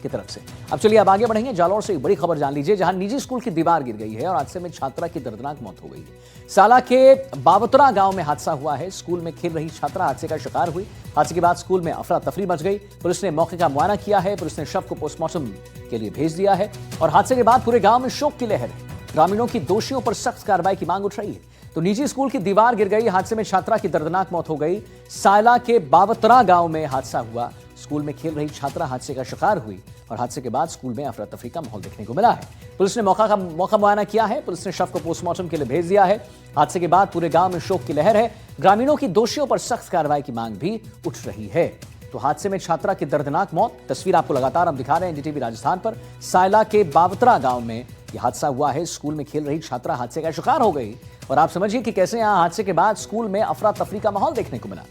की तरफ से। अब चलिए अब आगे बढ़ेंगे। जालौर से एक बड़ी खबर जान लीजिए, जहां निजी स्कूल की दीवार गिर गई है और हादसे में छात्रा की दर्दनाक मौत हो गई है। साला के बावतरा गांव में हादसा हुआ है। स्कूल में खेल रही छात्रा हादसे का शिकार हुई। हादसे के बाद स्कूल में अफरा तफरी मच गई। पुलिस ने मौके का मुआयना किया है। पुलिस ने शव को पोस्टमार्टम के लिए भेज दिया है और हादसे के बाद पूरे गांव में शोक की लहर है। ग्रामीणों की दोषियों पर सख्त कार्रवाई की मांग उठ रही है। तो निजी स्कूल की दीवार गिर गई, हादसे में छात्रा की दर्दनाक मौत हो गई। साला के बावतरा गांव में हादसा हुआ। स्कूल में खेल रही छात्रा हादसे का शिकार हुई और हादसे के बाद स्कूल में अफरा तफरी का माहौल देखने को मिला है। पुलिस ने मौका मुआयना किया है। पुलिस ने शव को पोस्टमार्टम के लिए भेज दिया है। हादसे के बाद पूरे गांव में शोक की लहर है। ग्रामीणों की दोषियों पर सख्त कार्रवाई की मांग भी उठ रही है। तो हादसे में छात्रा की दर्दनाक मौत, तस्वीर आपको लगातार हम दिखा रहे हैं एनडीटीवी राजस्थान पर। सायला के बावतरा गांव में यह हादसा हुआ है। स्कूल में खेल रही छात्रा हादसे का शिकार हो गई और आप समझिए कि कैसे यहां हादसे के बाद स्कूल में अफरा तफरी का माहौल देखने को मिला।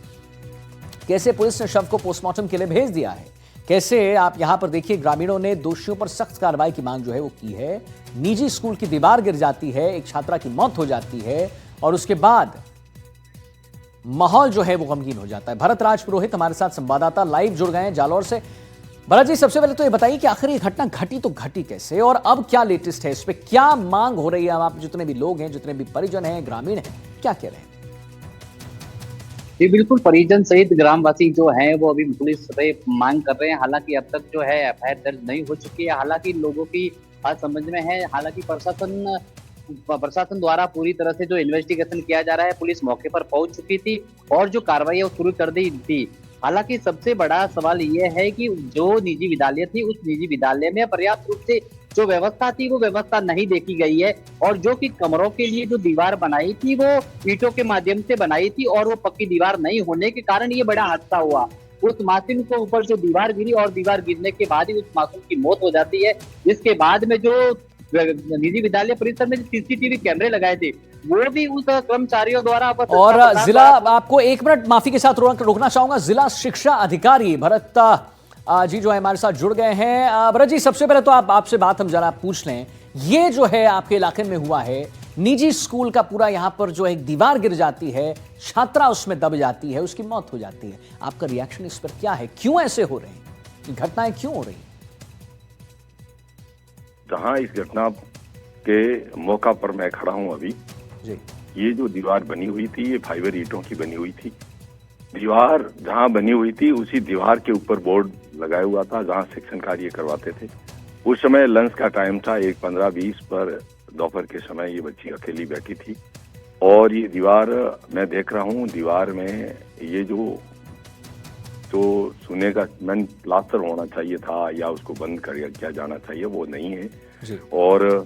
कैसे पुलिस ने शव को पोस्टमार्टम के लिए भेज दिया है। कैसे आप यहां पर देखिए, ग्रामीणों ने दोषियों पर सख्त कार्रवाई की मांग जो है वो की है। निजी स्कूल की दीवार गिर जाती है, एक छात्रा की मौत हो जाती है और उसके बाद माहौल जो है वो गमगीन हो जाता है। भरत राज पुरोहित हमारे साथ संवाददाता लाइव जुड़ गए हैं जालौर से। भरत जी, सबसे पहले तो ये बताइए कि आखिर ये घटना घटी तो घटी कैसे और अब क्या लेटेस्ट है, इस पे क्या मांग हो रही है। आप जितने भी लोग हैं, जितने भी परिजन हैं, ग्रामीण हैं, क्या कह रहे हैं? जी बिल्कुल, परिजन सहित ग्रामवासी जो हैं वो अभी पुलिस से मांग कर रहे हैं। हालांकि अब तक जो है एफआईआर दर्ज नहीं हो चुकी है। हालांकि लोगों की बात समझ में है। हालांकि प्रशासन द्वारा पूरी तरह से जो इन्वेस्टिगेशन किया जा रहा है, पुलिस मौके पर पहुंच चुकी थी और जो कार्रवाई है वो शुरू कर दी थी। हालांकि सबसे बड़ा सवाल ये है कि जो निजी विद्यालय थी, उस निजी विद्यालय में पर्याप्त रूप से जो व्यवस्था थी वो व्यवस्था नहीं देखी गई है और जो कि कमरों के लिए जो दीवार बनाई थी वो ईंटों के माध्यम से बनाई थी और वो पक्की दीवार नहीं होने के कारण ये बड़ा हादसा हुआ। उस मासूम के ऊपर जो दीवार गिरी और दीवार गिरने के बाद ही उस मासूम की मौत हो जाती है। इसके बाद में जो निजी विद्यालय परिसर में सीसीटीवी कैमरे लगाए थे वो भी उस कर्मचारियों द्वारा और जिला, आपको एक मिनट माफी के साथ रोकना चाहूंगा, जिला शिक्षा अधिकारी भरत जी जो है हमारे साथ जुड़ गए हैं। भरत जी, सबसे पहले तो आपसे बात हम जरा पूछ लें, ये जो है आपके इलाके में हुआ है, निजी स्कूल का पूरा यहाँ पर जो एक दीवार गिर जाती है, छात्रा उसमें दब जाती है, उसकी मौत हो जाती है, आपका रिएक्शन इस पर क्या है? क्यों ऐसे हो रहे हैं, घटनाएं क्यों हो रही हैं? जहां इस घटना के मौका पर मैं खड़ा हूं अभी जी। ये जो दीवार बनी हुई थी, ये फाइबर ईंटों की बनी हुई थी। दीवार जहां बनी हुई थी उसी दीवार के ऊपर बोर्ड लगाया हुआ था जहां शिक्षण कार्य करवाते थे। उस समय लंच का टाइम था, 1:15-20 पर दोपहर के समय ये बच्ची अकेली बैठी थी और ये दीवार मैं देख रहा हूँ, दीवार में ये जो सुने का मैन प्लास्टर होना चाहिए था या उसको बंद कर किया जाना चाहिए, वो नहीं है जी। और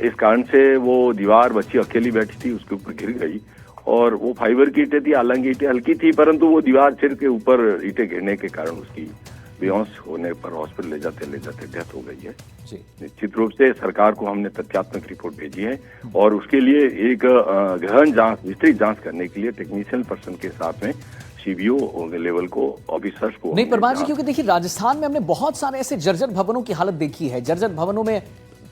इस कारण से वो दीवार, बच्ची अकेली बैठी थी, उसके ऊपर गिर गई और वो फाइबर की ईंटें थी। हालांकि ईंटें हल्की थी परंतु वो दीवार सिर के ऊपर ईंटें गिरने के कारण उसकी बेहोश होने पर हॉस्पिटल ले जाते डेथ हो गई है। जी। निश्चित रूप से सरकार को हमने तथ्यात्मक रिपोर्ट भेजी है और उसके लिए एक गहन जांच, विस्तृत जांच करने के लिए टेक्नीशियन पर्सन के साथ में सीबीओ लेवल को, ऑफिसर्स को नहीं परमार जी, क्योंकि देखिए राजस्थान में हमने बहुत सारे ऐसे जर्जर भवनों की हालत देखी है, जर्जर भवनों में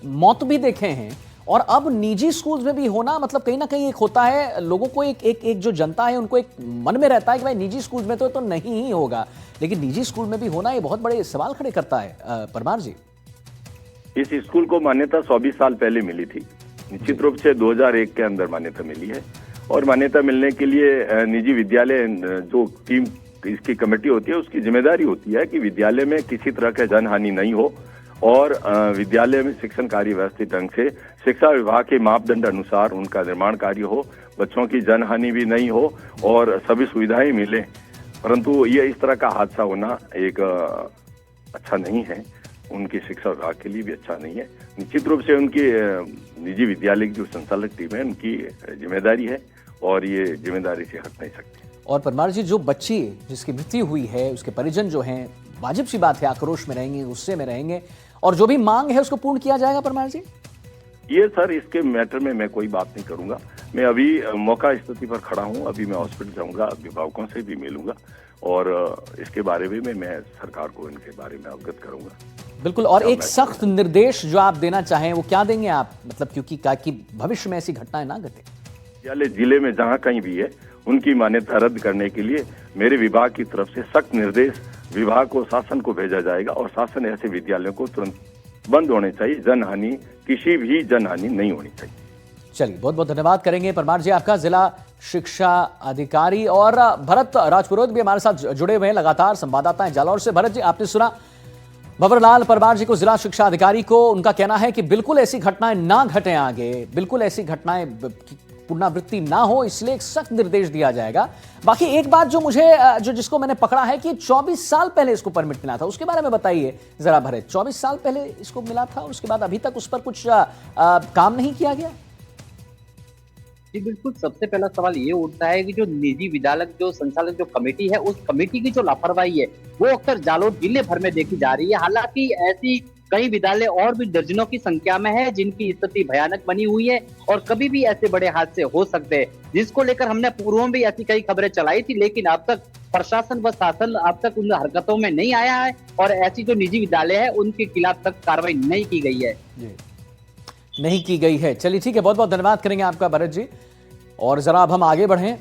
मौत भी देखे हैं और अब निजी स्कूल्स में भी होना, मतलब कहीं ना कहीं एक होता है, लोगों को एक जो जनता है उनको एक मन में रहता है कि भाई निजी स्कूल्स में तो नहीं ही होगा, लेकिन निजी स्कूल में भी होना ये बहुत बड़े सवाल खड़े करता है। परमार जी, इस स्कूल को मान्यता 24 साल पहले मिली थी। निश्चित रूप से 2001 के अंदर मान्यता मिली है और मान्यता मिलने के लिए निजी विद्यालय जो टीम, इसकी कमेटी होती है, उसकी जिम्मेदारी होती है कि विद्यालय में किसी तरह का जनहानि नहीं हो और विद्यालय में शिक्षण कार्य व्यवस्थित ढंग से शिक्षा विभाग के मापदंड अनुसार उनका निर्माण कार्य हो, बच्चों की जनहानि भी नहीं हो और सभी सुविधाएं मिले। परंतु ये इस तरह का हादसा होना एक अच्छा नहीं है, उनकी शिक्षा विभाग के लिए भी अच्छा नहीं है। निश्चित रूप से उनकी निजी विद्यालय की जो संचालक टीम है उनकी जिम्मेदारी है और ये जिम्मेदारी से हट नहीं सकती। और परमार जी, जो बच्ची जिसकी मृत्यु हुई है उसके परिजन जो हैं, वाजिब सी बात है, आक्रोश में रहेंगे, गुस्से में रहेंगे और जो भी मांग है उसको पूर्ण किया जाएगा। परमार जी, ये सर, इसके मैटर में मैं कोई बात नहीं करूंगा। मैं अभी मौका स्थिति पर खड़ा हूं, अभी मैं हॉस्पिटल जाऊंगा, अभिभावकों से भी मिलूंगा और इसके बारे में मैं सरकार को इनके बारे में अवगत करूंगा। बिल्कुल। और एक सख्त निर्देश जो आप देना चाहें वो क्या देंगे आप, मतलब क्योंकि ताकि भविष्य में ऐसी घटनाएं ना घटे? विद्यालय जिले में जहां कहीं भी है उनकी मान्यता रद्द करने के लिए मेरे विभाग की तरफ से सख्त निर्देश विभाग और शासन को भेजा जाएगा और शासन ऐसे विद्यालयों को तुरंत बंद होने चाहिए। जनहानि, किसी भी जनहानि नहीं होनी चाहिए। चलिए, बहुत बहुत धन्यवाद करेंगे परमार जी आपका। जिला शिक्षा अधिकारी और भरत राजपुरोहित भी हमारे साथ जुड़े हुए हैं, लगातार संवाददाता हैं जालौर से। भरत जी, आपने सुना भंवरलाल परमार जी को, जिला शिक्षा अधिकारी को। उनका कहना है कि बिल्कुल ऐसी घटनाएं ना घटें आगे, बिल्कुल ऐसी घटनाएं पुनरावृत्ति ना हो, इसलिए एक सख्त निर्देश दिया जाएगा। बाकी एक बात जो जिसको मैंने पकड़ा है कि 24 साल पहले इसको परमिट मिला था, उसके बारे में बताइए जरा भरत। 24 साल पहले इसको मिला था और उसके बाद अभी तक उस पर कुछ काम नहीं किया गया? जी बिल्कुल, सबसे पहला सवाल ये उठता है कि जो निजी विद्यालय जो संचालक जो कमेटी है, उस कमेटी की जो लापरवाही है वो अक्सर जालौर जिले भर में देखी जा रही है। हालांकि ऐसी कई विद्यालय और भी दर्जनों की संख्या में है जिनकी स्थिति भयानक बनी हुई है और कभी भी ऐसे बड़े हादसे हो सकते हैं, जिसको लेकर हमने पूर्व में भी ऐसी कई खबरें चलाई थी, लेकिन अब तक प्रशासन व शासन अब तक उन हरकतों में नहीं आया है और ऐसी जो निजी विद्यालय है उनके खिलाफ तक कार्रवाई नहीं की गई है। नहीं की गई है। चलिए ठीक है, बहुत बहुत धन्यवाद करेंगे आपका भरत जी। और जरा अब हम आगे बढ़ें।